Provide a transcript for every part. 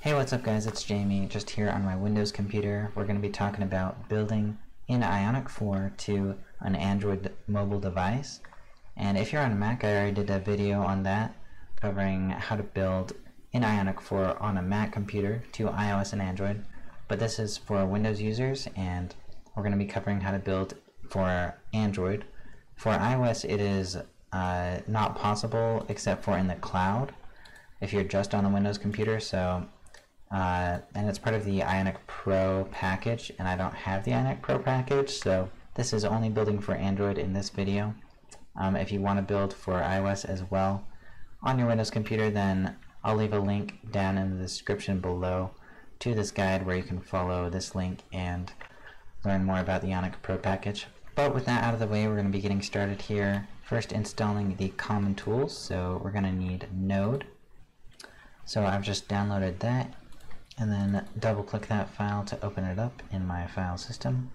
Hey, what's up guys, it's Jamie, just here on my Windows computer. We're going to be talking about building in Ionic 4 to an Android mobile device. And if you're on a Mac, I already did a video on that, covering how to build in Ionic 4 on a Mac computer to iOS and Android. But this is for Windows users, and we're going to be covering how to build for Android. For iOS, it is not possible except for in the cloud if you're just on a Windows computer. And it's part of the Ionic Pro package, and I don't have the Ionic Pro package, so this is only building for Android in this video. If you want to build for iOS as well on your Windows computer, then I'll leave a link down in the description below to this guide where you can follow this link and learn more about the Ionic Pro package. But with that out of the way, we're going to be getting started here. First, installing the common tools, so we're going to need Node. So I've just downloaded that, and then double click that file to open it up in my file system.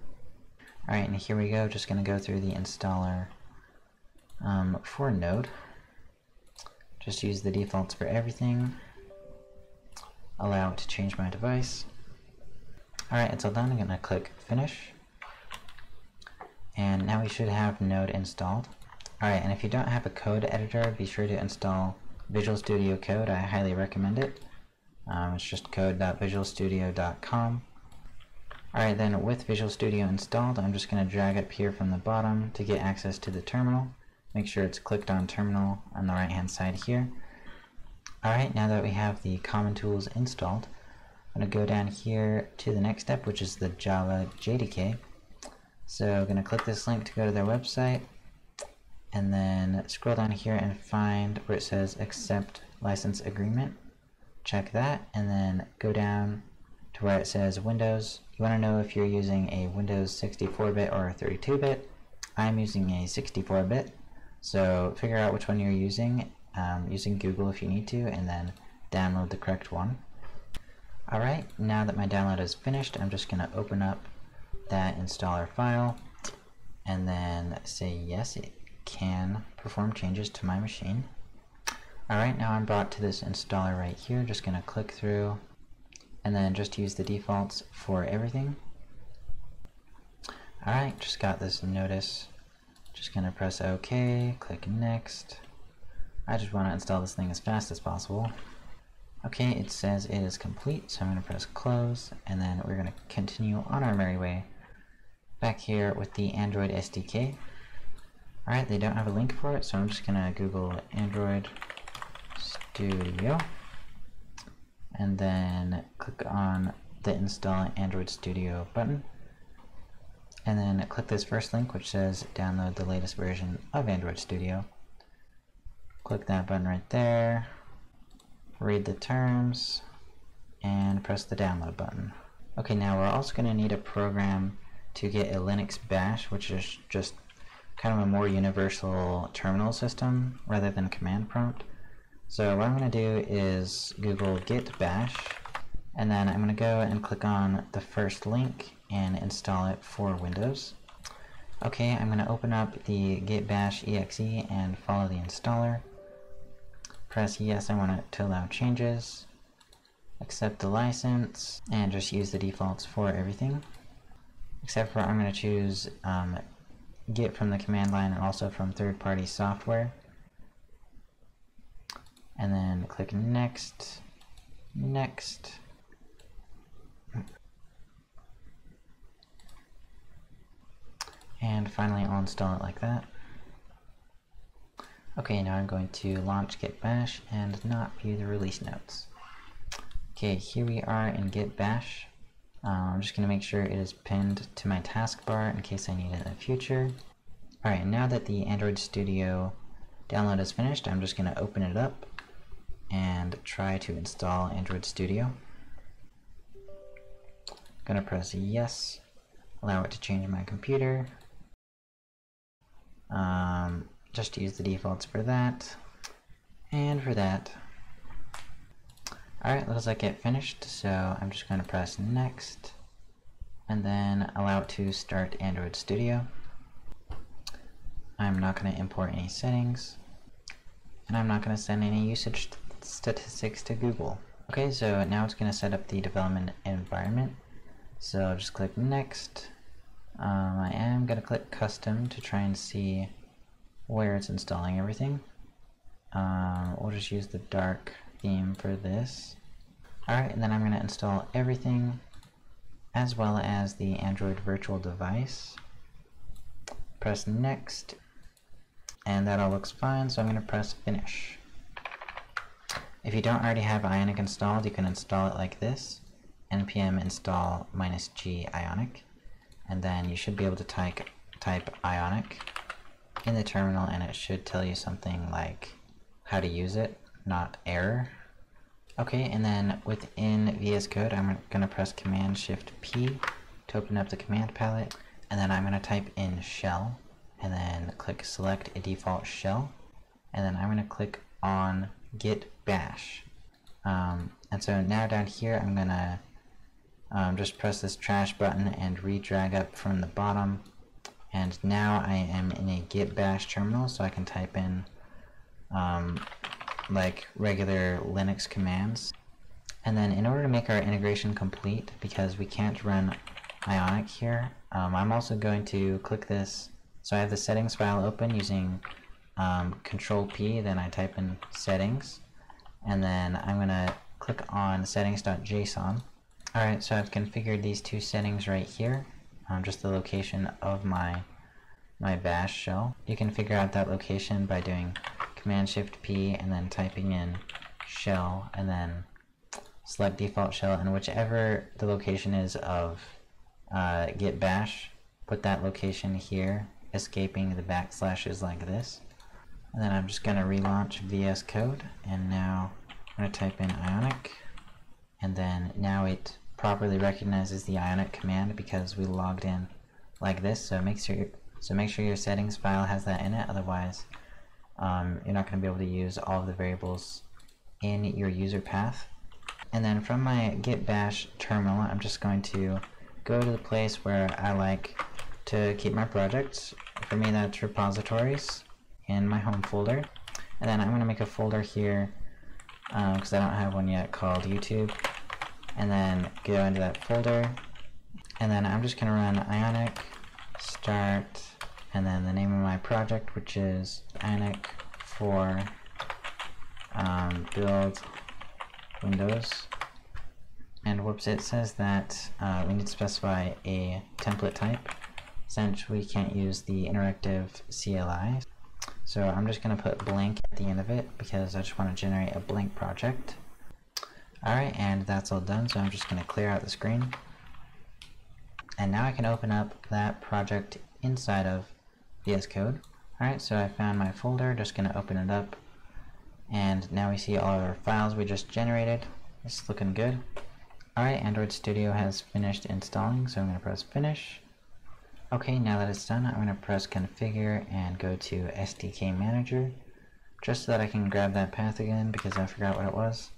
Alright, and here we go, just going to go through the installer for Node. Just use the defaults for everything. Allow it to change my device. Alright, it's all done. I'm going to click finish. And now we should have Node installed. Alright, and if you don't have a code editor, be sure to install Visual Studio Code. I highly recommend it. It's just code.visualstudio.com. Alright, then with Visual Studio installed, I'm just going to drag it up here from the bottom to get access to the terminal. Make sure it's clicked on terminal on the right hand side here. Alright, now that we have the common tools installed, I'm going to go down here to the next step, which is the Java JDK. So I'm going to click this link to go to their website, and then scroll down here and find where it says accept license agreement. Check that, and then go down to where it says Windows. You want to know if you're using a Windows 64-bit or a 32-bit. I'm using a 64-bit, so figure out which one you're using, using Google if you need to, and then download the correct one. Alright, now that my download is finished, I'm just going to open up that installer file, and then say yes, it can perform changes to my machine. Alright, now I'm brought to this installer right here. Just going to click through and then just use the defaults for everything. Alright, just got this notice. Just going to press OK, click next. I just want to install this thing as fast as possible. Okay, it says it is complete, so I'm going to press close, and then we're going to continue on our merry way back here with the Android SDK. Alright, they don't have a link for it, so I'm just going to Google Android Studio, and then click on the Install Android Studio button, and then click this first link which says download the latest version of Android Studio. Click that button right there, read the terms, and press the download button. Okay, now we're also going to need a program to get a Linux bash, which is just kind of a more universal terminal system rather than command prompt. So what I'm going to do is Google git bash, and then I'm going to go and click on the first link and install it for Windows. Okay, I'm going to open up the git bash exe and follow the installer. Press yes, I want it to allow changes. Accept the license, and just use the defaults for everything. Except for I'm going to choose Git from the command line and also from third-party software. And then click next, next. And finally I'll install it like that. Okay, now I'm going to launch git bash and not view the release notes. Okay, here we are in git bash. I'm just going to make sure it is pinned to my taskbar in case I need it in the future. Alright, now that the Android Studio download is finished, I'm just going to open it up and try to install Android Studio. I'm going to press yes, allow it to change my computer. Just use the defaults for that and for that. Alright, looks like it finished, so I'm just going to press next and then allow it to start Android Studio. I'm not going to import any settings, and I'm not going to send any usage statistics to Google. Okay, so now it's going to set up the development environment. So I'll just click next. I am going to click custom to try and see where it's installing everything. We'll just use the dark theme for this. Alright, and then I'm going to install everything as well as the Android virtual device. Press next, and that all looks fine, so I'm going to press finish. If you don't already have Ionic installed, you can install it like this, npm install -g Ionic, and then you should be able to type Ionic in the terminal, and it should tell you something like how to use it, not error. Okay, and then within VS Code, I'm going to press Command-Shift-P to open up the command palette, and then I'm going to type in shell, and then click select a default shell, and then I'm going to click on git bash. And so now down here, I'm going to just press this trash button and re-drag up from the bottom, and now I am in a git bash terminal, so I can type in like regular Linux commands. And then in order to make our integration complete, because we can't run Ionic here, I'm also going to click this. So I have the settings file open using Control P, then I type in settings, and then I'm going to click on settings.json. Alright, so I've configured these two settings right here, just the location of my bash shell. You can figure out that location by doing Command-Shift-P and then typing in shell and then select default shell, and whichever the location is of git bash, put that location here, escaping the backslashes like this. And then I'm just going to relaunch VS Code, and now I'm going to type in Ionic, and then now it properly recognizes the Ionic command because we logged in like this. So make sure your settings file has that in it, otherwise you're not going to be able to use all of the variables in your user path. And then from my git bash terminal, I'm just going to go to the place where I like to keep my projects. For me, that's repositories in my home folder. And then I'm going to make a folder here because I don't have one yet, called YouTube, and then go into that folder, and then I'm just going to run Ionic start, and then the name of my project, which is Ionic for build Windows. And whoops, it says that we need to specify a template type, since we can't use the interactive CLI. So I'm just going to put blank at the end of it because I just want to generate a blank project. Alright, and that's all done, so I'm just going to clear out the screen. And now I can open up that project inside of VS Code. Alright, so I found my folder, just going to open it up. And now we see all of our files we just generated. It's looking good. Alright, Android Studio has finished installing, so I'm going to press finish. Okay, now that it's done, I'm going to press configure and go to SDK Manager, just so that I can grab that path again because I forgot what it was.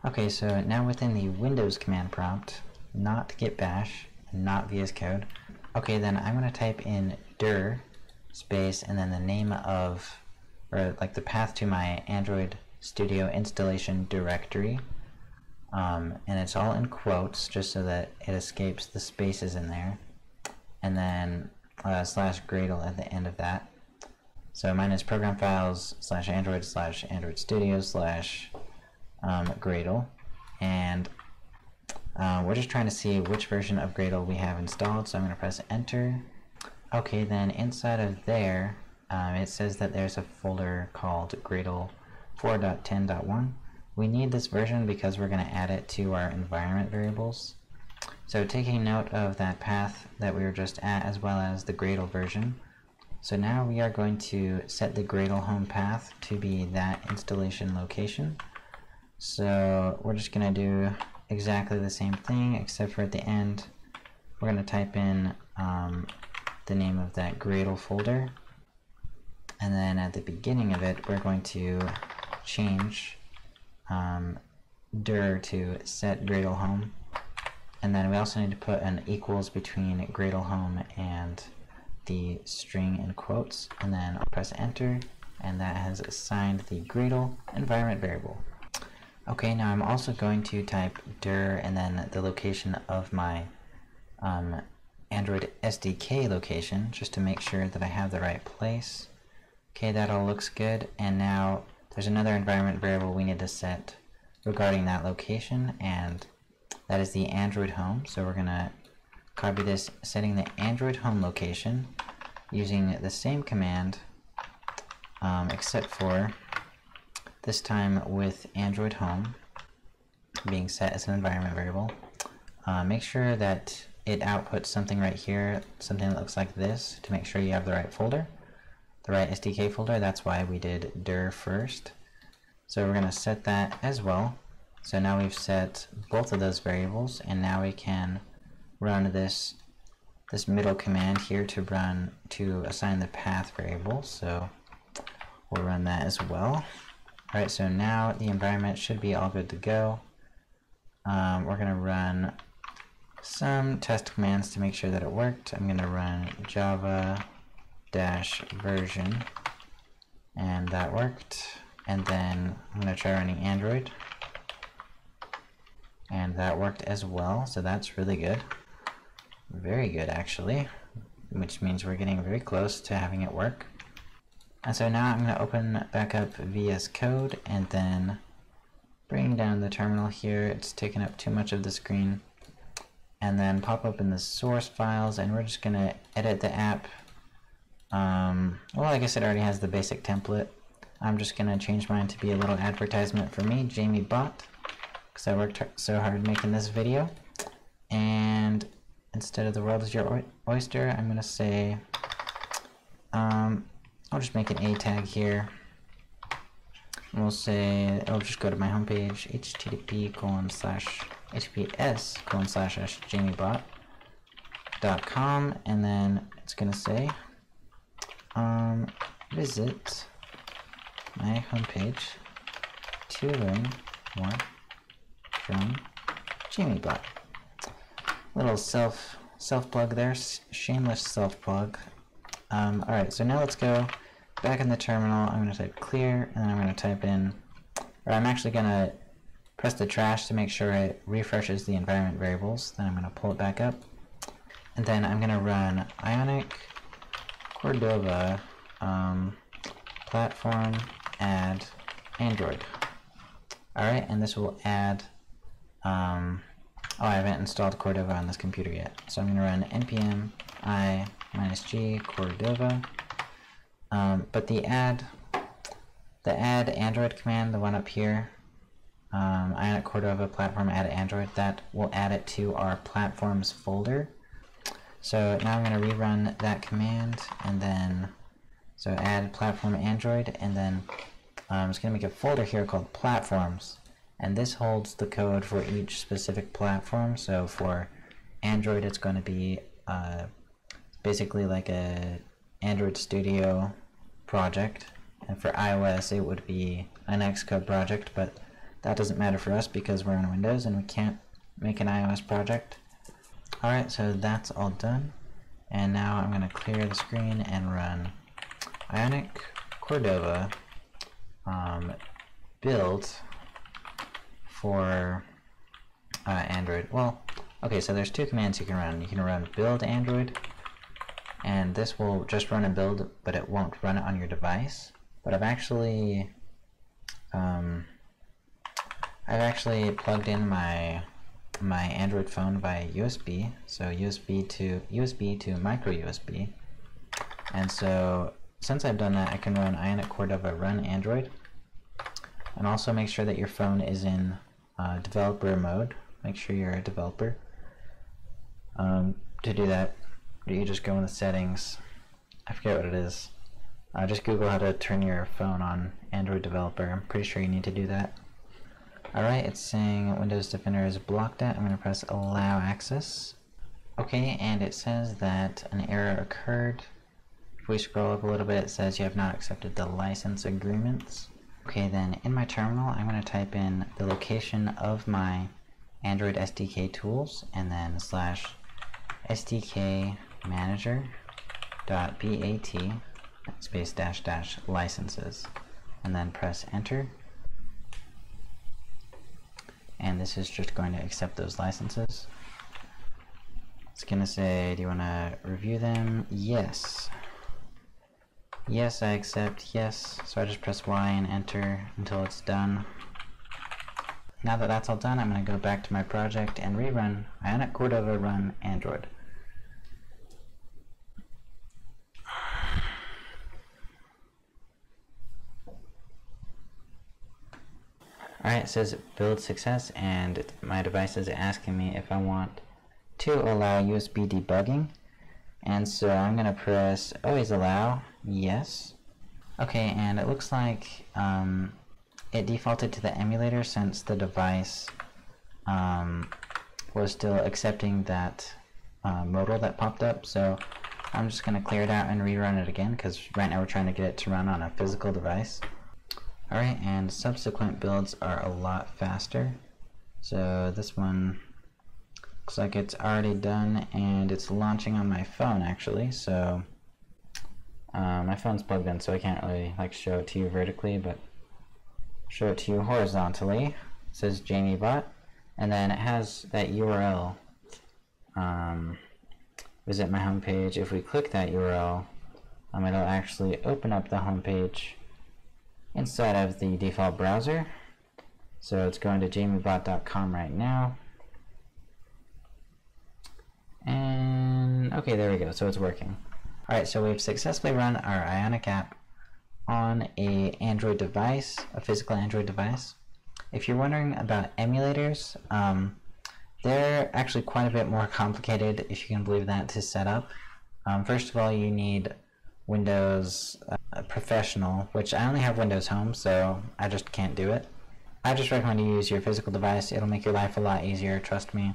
Okay, so now within the Windows command prompt, not git bash, not VS Code, okay, then I'm going to type in dir space and then the name of, or like the path to my Android Studio installation directory. And it's all in quotes just so that it escapes the spaces in there, and then slash Gradle at the end of that. So mine is program files /android /android studio /Gradle, and we're just trying to see which version of Gradle we have installed, so I'm going to press enter. Okay, then inside of there it says that there's a folder called Gradle 4.10.1. We need this version because we're going to add it to our environment variables. So taking note of that path that we were just at, as well as the Gradle version. So now we are going to set the Gradle home path to be that installation location. So we're just going to do exactly the same thing, except for at the end, we're going to type in the name of that Gradle folder. And then at the beginning of it, we're going to change dir to set Gradle home, and then we also need to put an equals between Gradle home and the string in quotes, and then I'll press enter, and that has assigned the Gradle environment variable. Okay, now I'm also going to type dir and then the location of my Android SDK location, just to make sure that I have the right place. Okay, that all looks good, and now there's another environment variable we need to set regarding that location, and that is the Android home. So we're gonna copy this, setting the Android home location using the same command, except for this time with Android home being set as an environment variable. Make sure that it outputs something right here, something that looks like this, to make sure you have the right folder, the right SDK folder. That's why we did dir first. So we're going to set that as well. So now we've set both of those variables, and now we can run this middle command here to assign the path variable. So we'll run that as well. Alright, so now the environment should be all good to go. We're going to run some test commands to make sure that it worked. I'm going to run java-version, and that worked. And then I'm going to try running Android, and that worked as well, so that's really good. Very good, actually, which means we're getting very close to having it work. And so now I'm going to open back up VS Code and then bring down the terminal here. It's taking up too much of the screen. And then pop open the source files, and we're just going to edit the app. Well, I guess it already has the basic template. I'm just going to change mine to be a little advertisement for me, Jamie Bot, because I worked so hard making this video. And instead of the world is your oyster, I'm going to say, I'll just make an A tag here. We'll say, I'll just go to my homepage, http://jamiebot.com, and then it's going to say, visit my homepage to learn more from JamieBot. Little self plug there, shameless self plug. Alright, so now let's go back in the terminal. I'm going to type clear, and then I'm going to type in, or I'm actually going to press the trash to make sure it refreshes the environment variables. Then I'm going to pull it back up, and then I'm going to run Ionic Cordova platform add Android. Alright, and this will add, oh, I haven't installed Cordova on this computer yet. So I'm going to run npm i-g Cordova. But the add Android command, the one up here, Ionic Cordova platform add Android, that will add it to our platforms folder. So now I'm going to rerun that command, and then so add platform Android, and then I'm just going to make a folder here called platforms, and this holds the code for each specific platform. So for Android, it's going to be basically like a Android Studio project, and for iOS it would be an Xcode project, but that doesn't matter for us because we're on Windows and we can't make an iOS project. Alright, so that's all done, and now I'm going to clear the screen and run Ionic Cordova build for Android. Well, okay, so there's two commands you can run. You can run build Android, and this will just run a build, but it won't run it on your device. But I've actually plugged in my Android phone via USB, so USB to micro USB, and so since I've done that, I can run Ionic Cordova run Android, and also make sure that your phone is in developer mode. Make sure you're a developer. To do that, you just go in the settings. I forget what it is. Just Google how to turn your phone on Android developer. I'm pretty sure you need to do that. Alright, it's saying Windows Defender is blocked at. I'm going to press allow access. Okay, and it says that an error occurred. If we scroll up a little bit, it says you have not accepted the license agreements. Okay, then in my terminal, I'm going to type in the location of my Android SDK tools, and then /SDK manager.bat space -- licenses, and then press enter. and this is just going to accept those licenses. It's going to say, do you want to review them? Yes. Yes, I accept. Yes. So I just press Y and enter until it's done. Now that that's all done, I'm going to go back to my project and rerun Ionic Cordova run Android. Alright, it says build success, and my device is asking me if I want to allow USB debugging. And so I'm going to press always allow, yes. Okay, and it looks like it defaulted to the emulator since the device was still accepting that modal that popped up. So I'm just going to clear it out and rerun it again, because right now we're trying to get it to run on a physical device. Alright, and subsequent builds are a lot faster. So this one looks like it's already done, and it's launching on my phone actually. So my phone's plugged in, so I can't really like show it to you vertically, but show it to you horizontally. It says JamieBot, and then it has that URL. Visit my homepage. If we click that URL, it'll actually open up the homepage inside of the default browser. So it's going to jamiebot.com right now. And okay, there we go. So it's working. Alright, so we've successfully run our Ionic app on a Android device, a physical Android device. If you're wondering about emulators, they're actually quite a bit more complicated, if you can believe that, to set up. First of all, you need Windows Professional, which I only have Windows Home, so I just can't do it. I just recommend you use your physical device. It'll make your life a lot easier, trust me.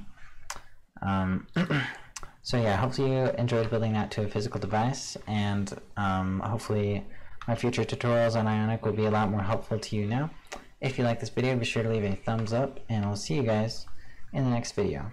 So yeah, hopefully you enjoyed building that to a physical device, and hopefully my future tutorials on Ionic will be a lot more helpful to you now. If you like this video, be sure to leave a thumbs up, and I'll see you guys in the next video.